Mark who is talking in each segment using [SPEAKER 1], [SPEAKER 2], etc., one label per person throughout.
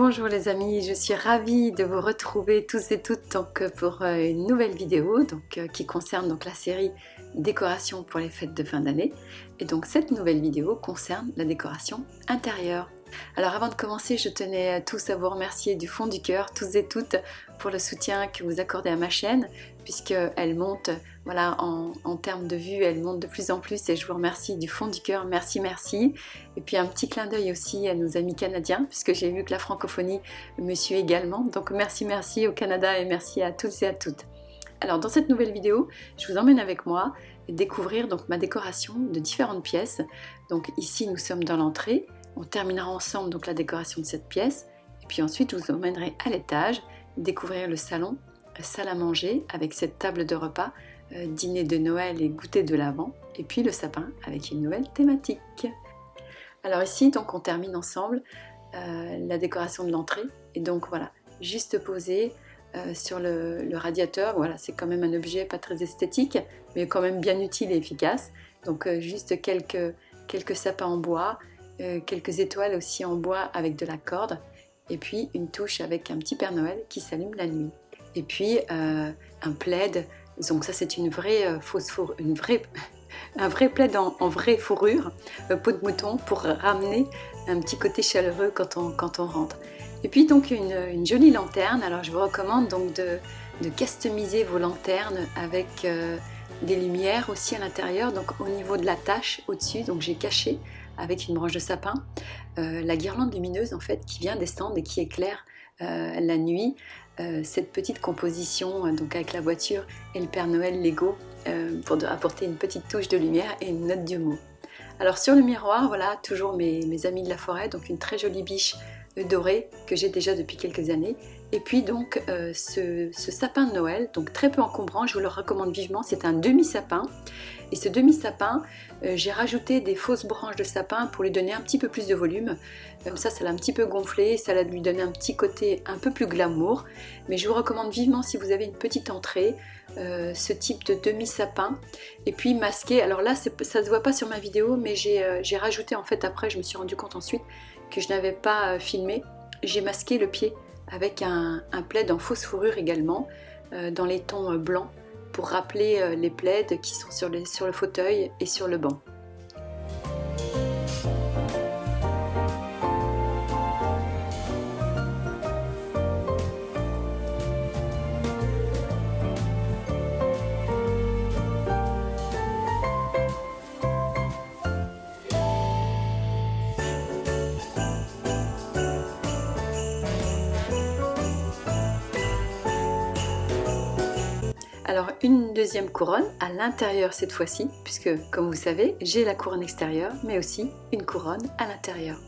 [SPEAKER 1] Bonjour les amis, je suis ravie de vous retrouver tous et toutes pour une nouvelle vidéo qui concerne la série décoration pour les fêtes de fin d'année. Et donc cette nouvelle vidéo concerne la décoration intérieure. Alors avant de commencer, je tenais tous à vous remercier du fond du cœur, tous et toutes, pour le soutien que vous accordez à ma chaîne, puisqu'elle monte, voilà, en termes de vues, elle monte de plus en plus et je vous remercie du fond du cœur, merci, merci. Et puis un petit clin d'œil aussi à nos amis canadiens, puisque j'ai vu que la francophonie me suit également, donc merci, merci au Canada et merci à toutes et à toutes. Alors dans cette nouvelle vidéo, je vous emmène avec moi découvrir ma décoration de différentes pièces. Donc ici nous sommes dans l'entrée. On terminera ensemble la décoration de cette pièce et puis ensuite je vous emmènerai à l'étage découvrir le salon, salle à manger avec cette table de repas, dîner de Noël et goûter de l'Avent et puis le sapin avec une nouvelle thématique. Alors ici on termine ensemble la décoration de l'entrée et donc voilà, juste posé sur le radiateur. Voilà, c'est quand même un objet pas très esthétique mais quand même bien utile et efficace. Donc juste quelques sapins en bois, quelques étoiles aussi en bois avec de la corde et puis une touche avec un petit Père Noël qui s'allume la nuit et puis un plaid. Donc ça c'est une vraie fausse fourrure, un vrai plaid en vraie fourrure, peau de mouton, pour ramener un petit côté chaleureux quand on rentre. Et puis donc une jolie lanterne. Alors je vous recommande donc de customiser vos lanternes avec des lumières aussi à l'intérieur, donc au niveau de la tache au-dessus. Donc j'ai caché avec une branche de sapin la guirlande lumineuse en fait qui vient descendre et qui éclaire la nuit cette petite composition donc avec la voiture et le Père Noël Lego pour apporter une petite touche de lumière et une note d'humour. Alors sur le miroir, voilà, toujours mes amis de la forêt, donc une très jolie biche dorée que j'ai déjà depuis quelques années. Et puis donc ce sapin de Noël, donc très peu encombrant, je vous le recommande vivement, c'est un demi-sapin. Et ce demi-sapin, j'ai rajouté des fausses branches de sapin pour lui donner un petit peu plus de volume. Comme ça l'a un petit peu gonflé, ça l'a lui donné un petit côté un peu plus glamour. Mais je vous recommande vivement si vous avez une petite entrée, ce type de demi-sapin. Et puis masqué, alors là ça ne se voit pas sur ma vidéo, mais j'ai rajouté en fait après, je me suis rendu compte ensuite que je n'avais pas filmé. J'ai masqué le pied avec un plaid en fausse fourrure également, dans les tons blancs, pour rappeler les plaids qui sont sur le fauteuil et sur le banc. Alors une deuxième couronne à l'intérieur cette fois-ci, puisque comme vous savez, j'ai la couronne extérieure, mais aussi une couronne à l'intérieur.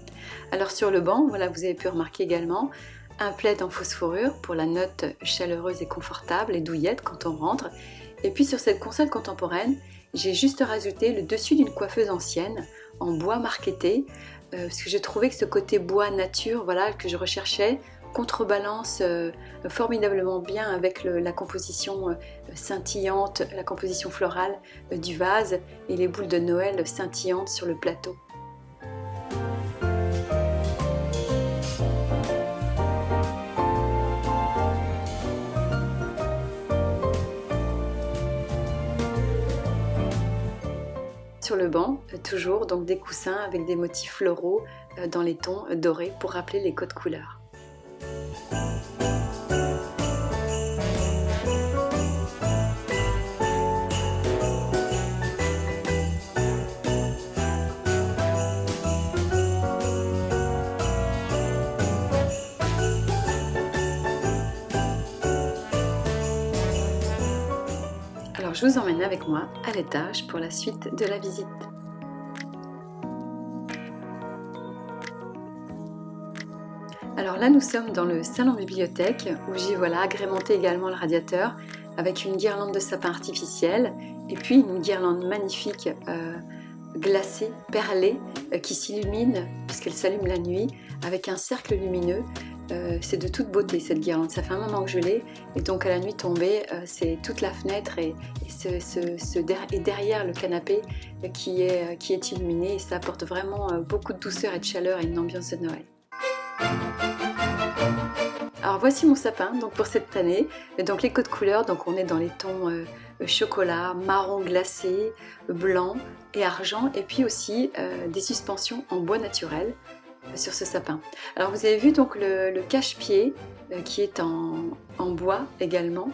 [SPEAKER 1] Alors sur le banc, voilà, vous avez pu remarquer également un plaid en fausse fourrure pour la note chaleureuse et confortable et douillette quand on rentre. Et puis sur cette console contemporaine, j'ai juste rajouté le dessus d'une coiffeuse ancienne en bois marqueté, parce que j'ai trouvé que ce côté bois nature, voilà, que je recherchais, contrebalance formidablement bien avec la composition scintillante, la composition florale du vase et les boules de Noël scintillantes sur le plateau. Sur le banc, toujours donc des coussins avec des motifs floraux dans les tons dorés pour rappeler les codes couleurs. Alors je vous emmène avec moi à l'étage pour la suite de la visite. Alors là nous sommes dans le salon bibliothèque où j'ai agrémenté également le radiateur avec une guirlande de sapin artificielle et puis une guirlande magnifique glacée, perlée, qui s'illumine puisqu'elle s'allume la nuit avec un cercle lumineux. C'est de toute beauté cette guirlande, ça fait un moment que je l'ai et donc à la nuit tombée c'est toute la fenêtre et derrière le canapé qui est illuminé et ça apporte vraiment beaucoup de douceur et de chaleur et une ambiance de Noël. Alors voici mon sapin donc pour cette année. Donc les codes couleurs, donc on est dans les tons chocolat, marron glacé, blanc et argent, et puis aussi des suspensions en bois naturel sur ce sapin. Alors vous avez vu donc le cache-pied qui est en bois également.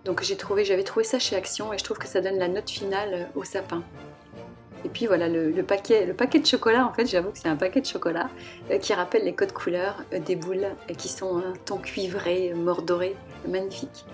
[SPEAKER 1] Donc j'avais trouvé ça chez Action et je trouve que ça donne la note finale au sapin. Et puis voilà le paquet de chocolat, en fait j'avoue que c'est un paquet de chocolat qui rappelle les codes couleurs des boules qui sont un ton cuivré, mordoré, magnifique.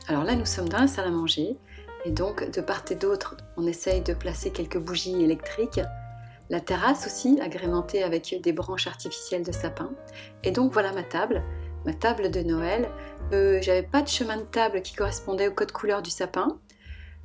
[SPEAKER 1] Alors là, nous sommes dans la salle à manger et donc de part et d'autre, on essaye de placer quelques bougies électriques. La terrasse aussi, agrémentée avec des branches artificielles de sapin. Et donc voilà ma table de Noël. J'avais pas de chemin de table qui correspondait au code couleur du sapin.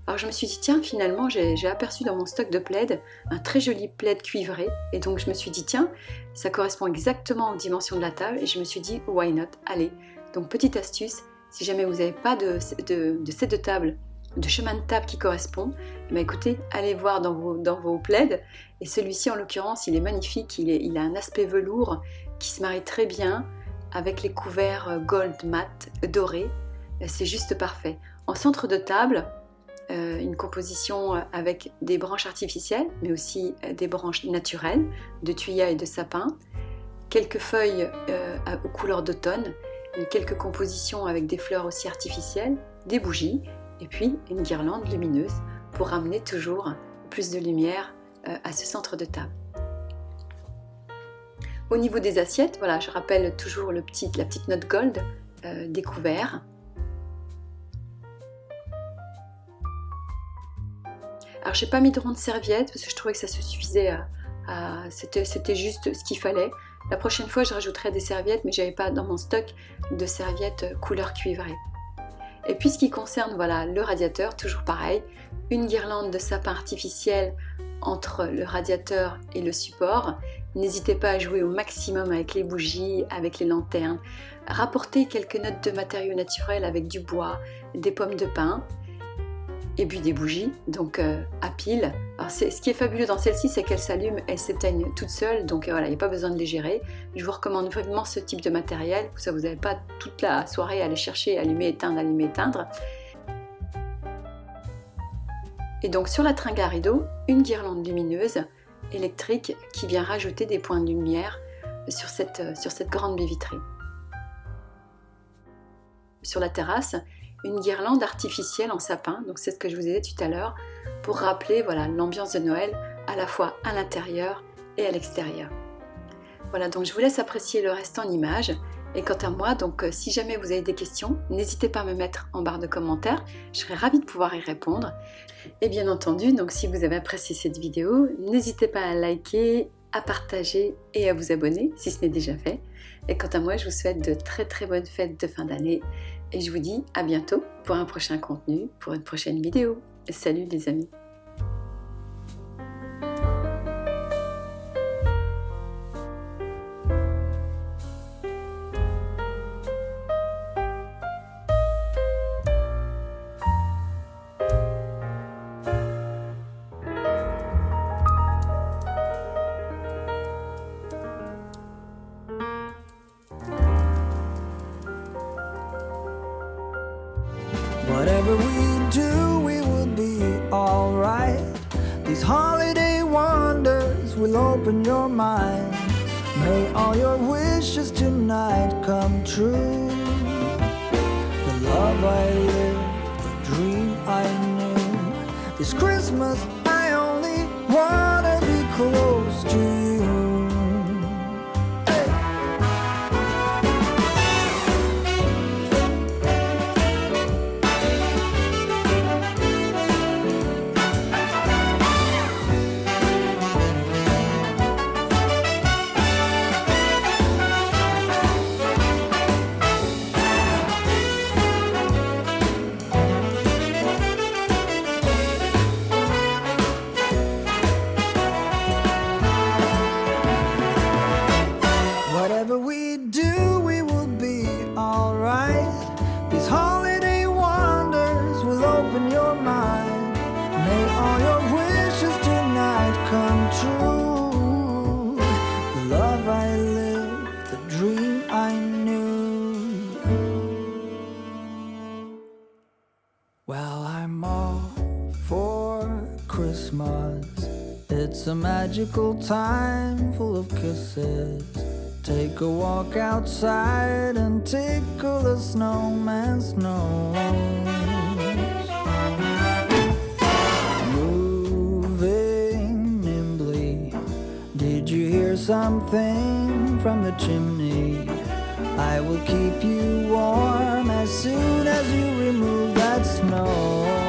[SPEAKER 1] Alors je me suis dit, tiens, finalement, j'ai aperçu dans mon stock de plaids un très joli plaid cuivré. Et donc je me suis dit, tiens, ça correspond exactement aux dimensions de la table. Et je me suis dit, why not? Allez. Donc petite astuce, si jamais vous n'avez pas de set de table, de chemin de table qui correspond, bah écoutez, allez voir dans vos plaids. Et celui-ci, en l'occurrence, il est magnifique. Il a un aspect velours qui se marie très bien avec les couverts gold mat dorés. C'est juste parfait. En centre de table, une composition avec des branches artificielles, mais aussi des branches naturelles, de thuya et de sapin, quelques feuilles aux couleurs d'automne, quelques compositions avec des fleurs aussi artificielles, des bougies, et puis une guirlande lumineuse pour ramener toujours plus de lumière à ce centre de table. Au niveau des assiettes, voilà, je rappelle toujours la petite note gold des couverts. Alors j'ai pas mis de ronde serviette parce que je trouvais que ça se suffisait c'était juste ce qu'il fallait. La prochaine fois je rajouterai des serviettes, mais j'avais pas dans mon stock de serviettes couleur cuivrée. Et puis ce qui concerne voilà, le radiateur, toujours pareil, une guirlande de sapin artificiel entre le radiateur et le support. N'hésitez pas à jouer au maximum avec les bougies, avec les lanternes. Rapportez quelques notes de matériaux naturels avec du bois, des pommes de pin et puis des bougies, donc à pile. Alors ce qui est fabuleux dans celle-ci, c'est qu'elle s'allume, elle s'éteigne toute seule, donc voilà, il n'y a pas besoin de les gérer. Je vous recommande vraiment ce type de matériel, ça vous n'avez pas toute la soirée à aller chercher, allumer, éteindre. Et donc sur la tringle à rideau, une guirlande lumineuse électrique qui vient rajouter des points de lumière sur cette grande baie vitrée. Sur la terrasse, une guirlande artificielle en sapin, donc c'est ce que je vous ai dit tout à l'heure, pour rappeler voilà, l'ambiance de Noël à la fois à l'intérieur et à l'extérieur. Voilà, donc je vous laisse apprécier le reste en images. Et quant à moi, donc si jamais vous avez des questions, n'hésitez pas à me mettre en barre de commentaires, je serai ravie de pouvoir y répondre. Et bien entendu, donc si vous avez apprécié cette vidéo, n'hésitez pas à liker, à partager et à vous abonner si ce n'est déjà fait. Et quant à moi, je vous souhaite de très très bonnes fêtes de fin d'année et je vous dis à bientôt pour un prochain contenu, pour une prochaine vidéo. Salut les amis!
[SPEAKER 2] Whatever we do, we will be alright. These holiday wonders will open your mind. May all your wishes tonight come true. The love I lived, the dream I knew. This Christmas I only wanted close to you. Hey! Whatever we do, we will be alright. These holiday wonders will open your mind. May all your wishes tonight come true. The love I lived, the dream I knew. Well, I'm all for Christmas. It's a magical time full of kisses. Take a walk outside and tickle the snowman's nose. Moving nimbly, did you hear something from the chimney? I will keep you warm as soon as you remove that snow.